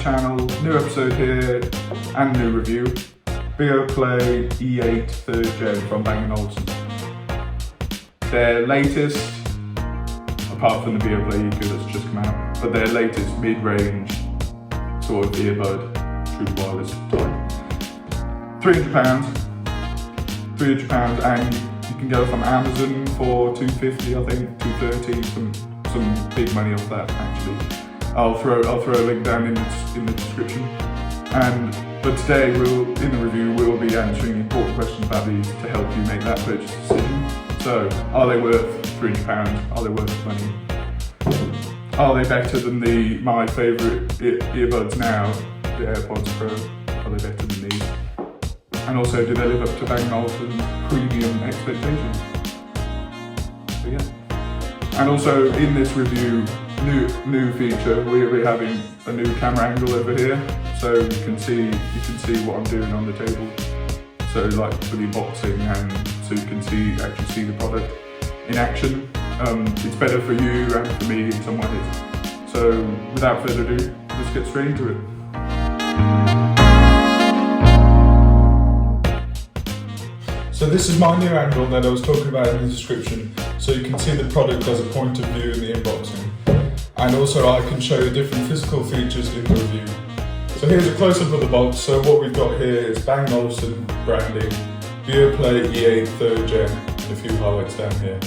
channel, new episode here and new review. Beoplay E8 3rd Gen from Bang & Olufsen. Their latest, apart from the Beoplay E2 that's just come out, but their latest mid-range sort of earbud, true wireless type. £300, and you can go from Amazon for $250, I think, $230, some big money off that actually. I'll throw a link down in the description. But today in the review we'll be answering important questions about these to help you make that purchase decision. So, are they worth £300? Are they worth money? Are they better than my favourite earbuds now, the AirPods Pro? Are they better than these? And also, do they live up to Bang & Olufsen's premium expectations? So yeah. And also in this review, new feature, we'll be having a new camera angle over here, so you can see what I'm doing on the table. So like for the unboxing, and so you can actually see the product in action. It's better for you and for me in some ways. So without further ado, let's get straight into it. So this is my new angle that I was talking about in the description, so you can see the product as a point of view in the unboxing. And also I can show you different physical features in the review. So here's a close-up of the box. So what we've got here is Bang & Olufsen branding, Beoplay E8 3rd Gen, and a few highlights down here.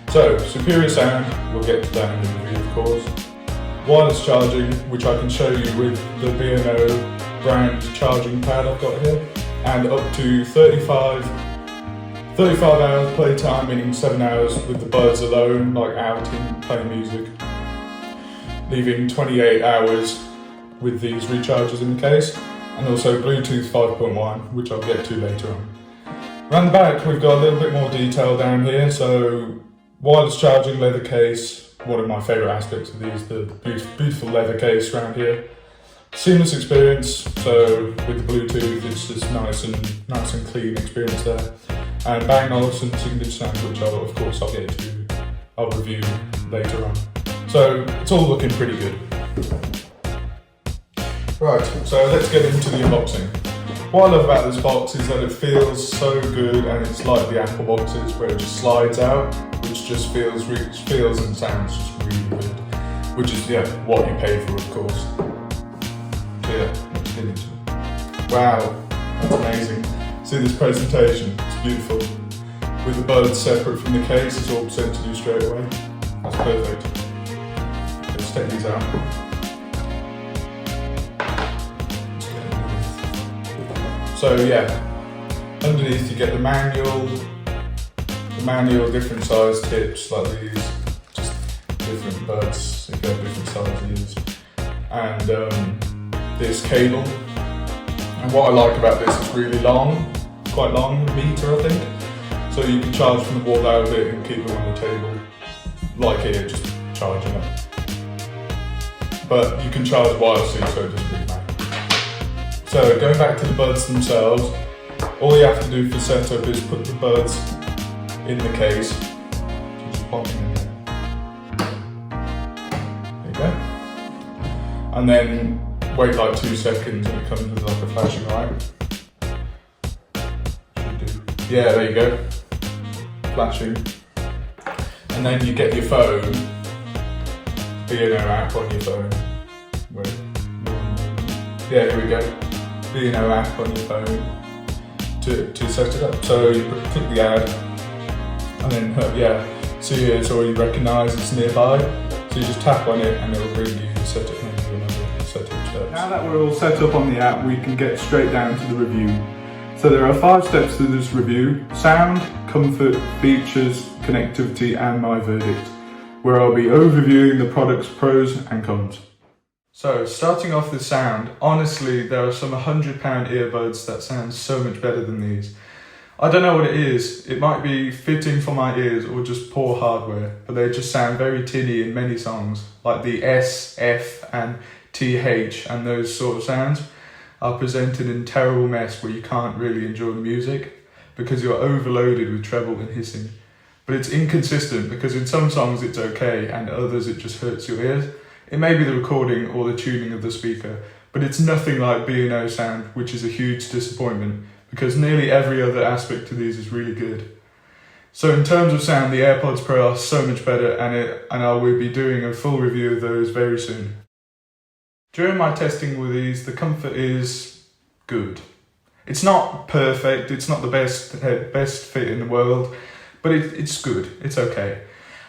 So, superior sound, we'll get to that in the review of course. Wireless charging, which I can show you with the B&O brand charging pad I've got here, and up to 35 hours playtime, meaning 7 hours with the buds alone, like out in playing music, leaving 28 hours with these recharges in the case, and also Bluetooth 5.1, which I'll get to later on. Around the back we've got a little bit more detail down here, so wireless charging, leather case, one of my favourite aspects of these, the beautiful leather case around here. Seamless experience, so with the Bluetooth it's just nice and clean experience there. And Bang & Olufsen signature sound, which I'll get to, I'll review later on. So it's all looking pretty good. Right, so let's get into the unboxing. What I love about this box is that it feels so good, and it's like the Apple boxes where it just slides out, which just feels and sounds just really good. Which is what you pay for, of course. So yeah, let's get into it. Wow, that's amazing. See this presentation, it's beautiful. With the buds separate from the case, it's all sent to you straight away. That's perfect. Let's take these out. So yeah, underneath you get the manual, different size tips like these, just different buds, if you have different sizes, and this cable. And what I like about this, it's really long, quite long, meter I think, so you can charge from the wall out of it and keep it on the table, like here, just charging it. But you can charge wirelessly, so it doesn't really matter. So going back to the buds themselves, all you have to do for setup is put the buds in the case. So just pop them in there. There you go. And then wait like 2 seconds and it comes with like a flashing light. Yeah, there you go. Flashing. And then you get your phone, B&O app on your phone. Yeah, here we go. B&O app on your phone to set it up. So you click the ad, and then see it's already recognised, it's nearby. So you just tap on it and it'll bring you the setup menu and other setup steps. Now that we're all set up on the app, we can get straight down to the review. So there are 5 steps to this review: sound, comfort, features, connectivity, and my verdict, where I'll be overviewing the product's pros and cons. So, starting off with sound, honestly, there are some £100 earbuds that sound so much better than these. I don't know what it is. It might be fitting for my ears or just poor hardware, but they just sound very tinny in many songs, like the S, F and TH and those sort of sounds are presented in terrible mess where you can't really enjoy the music because you're overloaded with treble and hissing. But it's inconsistent because in some songs it's okay and others it just hurts your ears. It may be the recording or the tuning of the speaker, but it's nothing like B&O sound, which is a huge disappointment because nearly every other aspect of these is really good. So in terms of sound, the AirPods Pro are so much better, and I will be doing a full review of those very soon. During my testing with these, the comfort is good. It's not perfect, it's not the best fit in the world, but it's good, it's okay.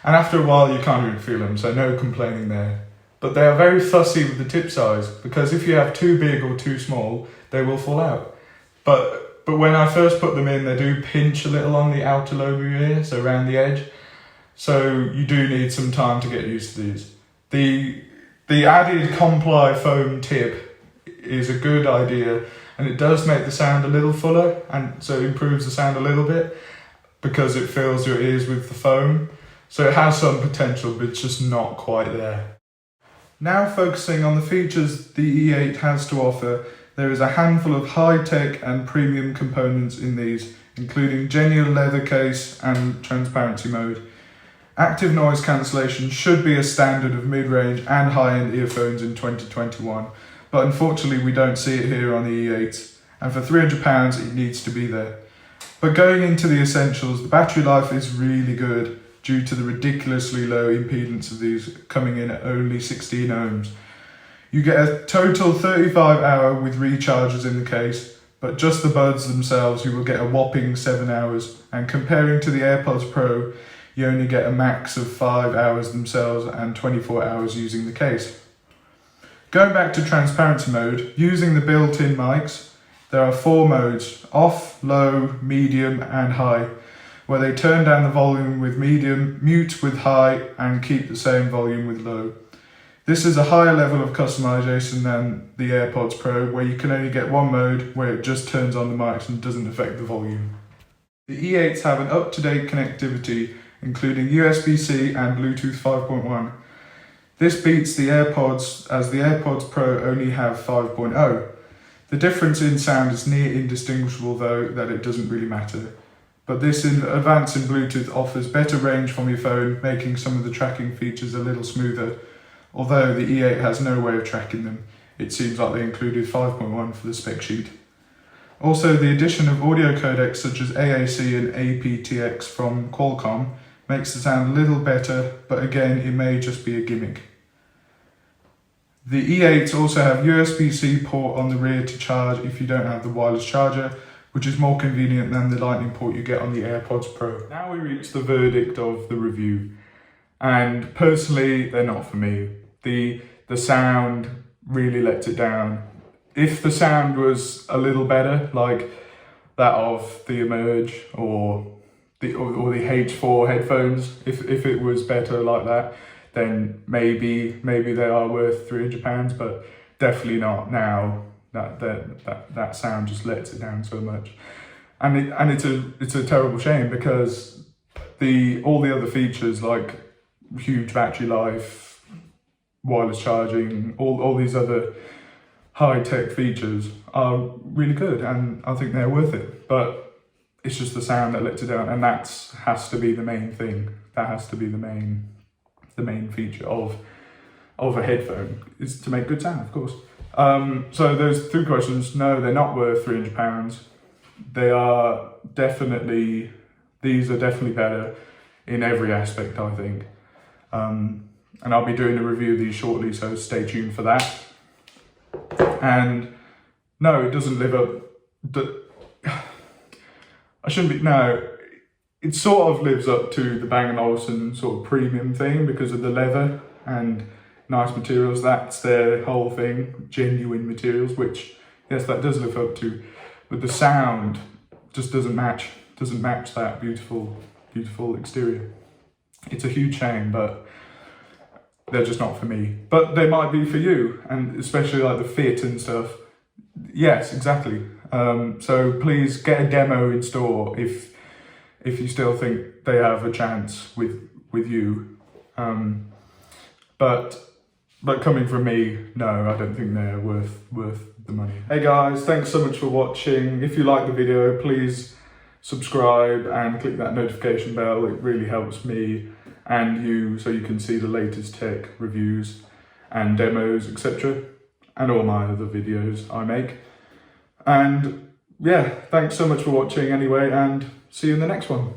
And after a while you can't really feel them, so no complaining there. But they are very fussy with the tip size, because if you have too big or too small, they will fall out. But when I first put them in, they do pinch a little on the outer lobe of your ear, so around the edge. So you do need some time to get used to these. The added Comply foam tip is a good idea, and it does make the sound a little fuller, and so it improves the sound a little bit because it fills your ears with the foam. So it has some potential, but it's just not quite there. Now focusing on the features the E8 has to offer, there is a handful of high-tech and premium components in these, including genuine leather case and transparency mode. Active noise cancellation should be a standard of mid-range and high-end earphones in 2021, but unfortunately we don't see it here on the E8, and for £300 it needs to be there. But going into the essentials, the battery life is really good due to the ridiculously low impedance of these coming in at only 16 ohms. You get a total 35-hour with recharges in the case, but just the buds themselves you will get a whopping 7 hours, and comparing to the AirPods Pro, you only get a max of 5 hours themselves and 24 hours using the case. Going back to transparency mode, using the built-in mics, there are 4 modes: off, low, medium and high, where they turn down the volume with medium, mute with high and keep the same volume with low. This is a higher level of customization than the AirPods Pro, where you can only get one mode where it just turns on the mics and doesn't affect the volume. The E8s have an up-to-date connectivity, including USB-C and Bluetooth 5.1. This beats the AirPods, as the AirPods Pro only have 5.0. The difference in sound is near indistinguishable, though that it doesn't really matter. But this advance in Bluetooth offers better range from your phone, making some of the tracking features a little smoother. Although the E8 has no way of tracking them, it seems like they included 5.1 for the spec sheet. Also, the addition of audio codecs such as AAC and aptX from Qualcomm makes the sound a little better, but again, it may just be a gimmick. The E8s also have USB-C port on the rear to charge if you don't have the wireless charger, which is more convenient than the lightning port you get on the AirPods Pro. Now we reach the verdict of the review, and personally, they're not for me. The sound really lets it down. If the sound was a little better, like that of the Emerge or the H4 headphones, if it was better like that, then maybe they are worth £300, but definitely not now. That sound just lets it down so much, and it's a terrible shame, because all the other features like huge battery life, wireless charging, all these other high-tech features are really good, and I think they're worth it. But it's just the sound that lets it down, and that has to be the main thing. That has to be the main feature of a headphone, is to make good sound, of course. So those 3 questions. No, they're not worth £300. These are definitely better in every aspect, I think. And I'll be doing a review of these shortly, so stay tuned for that. And no, it doesn't live up. It sort of lives up to the Bang & Olufsen sort of premium thing because of the leather and nice materials. That's their whole thing, genuine materials, which, yes, that does live up to, but the sound just doesn't match that beautiful exterior. It's a huge shame, but they're just not for me. But they might be for you, and especially like the fit and stuff. Yes, exactly. So please get a demo in store if you still think they have a chance with you. But coming from me, no, I don't think they're worth the money. Hey guys, thanks so much for watching. If you like the video, please subscribe and click that notification bell. It really helps me and you, so you can see the latest tech reviews and demos, etc. and all my other videos I make. And yeah, thanks so much for watching anyway, and see you in the next one.